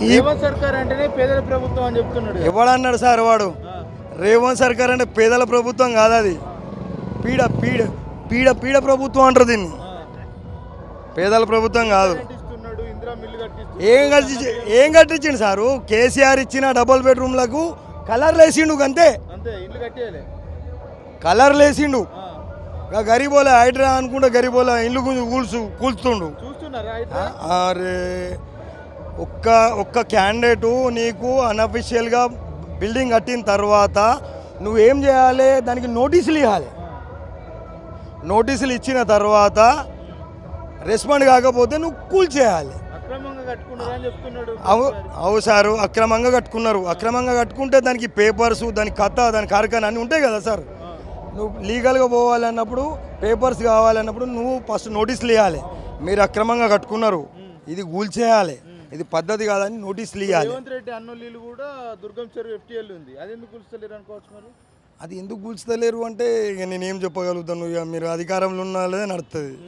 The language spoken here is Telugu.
రేవంత్ సర్కార్ అంటేనే పేదల ప్రభుత్వం అని చెప్తున్నాడు. ఎవడన్నాడు సార్ వాడు? రేవంత్ సర్కార్ అంటే పేదల ప్రభుత్వం కాదు, అది పీడ పీడ పీడ పీడ ప్రభుత్వం అంటారు దీన్ని. పేదల ప్రభుత్వం కాదు. ఏం కట్టించిండు సారు? కేసీఆర్ ఇచ్చిన డబుల్ బెడ్రూమ్లకు కలర్లు వేసిండు అంతే. కలర్లు వేసిండు. గరీబోలే హైడ్రా అనుకుంటే గరీబోలే ఇల్లు కూల్చుతుండు. అరే ఒక్క క్యాండిడేటు నీకు అన్అఫిషియల్గా బిల్డింగ్ కట్టిన తర్వాత నువ్వేం చేయాలి? దానికి నోటీసులు ఇవ్వాలి. నోటీసులు ఇచ్చిన తర్వాత రెస్పాండ్ కాకపోతే నువ్వు కూల్చేయాలి. అవు సారు, అక్రమంగా కట్టుకున్నారు. అక్రమంగా కట్టుకుంటే దానికి పేపర్స్, దాని కథ, దాని కార్ఖానా అన్నీ ఉంటాయి కదా సార్. నువ్వు లీగల్గా పోవాలన్నప్పుడు, పేపర్స్ కావాలన్నప్పుడు నువ్వు ఫస్ట్ నోటీసులు ఇవ్వాలి. మీరు అక్రమంగా కట్టుకున్నారు, ఇది కూల్చేయాలి, ఇది పద్ధతి కాదని నోటీసులు ఇవ్వాలి. రేవంత్ రెడ్డి అన్నోళ్ళు కూడా దుర్గం చెరువు FTL ఉంది, అది ఎందుకు కూల్చలేరు అనుకోవచ్చు మరి? అది ఎందుకు కూల్చలేరు అంటే ఇక నేనేం చెప్పగలుగుతాను? ఇక మీరు అధికారంలో ఉన్నారే నడుస్తుంది.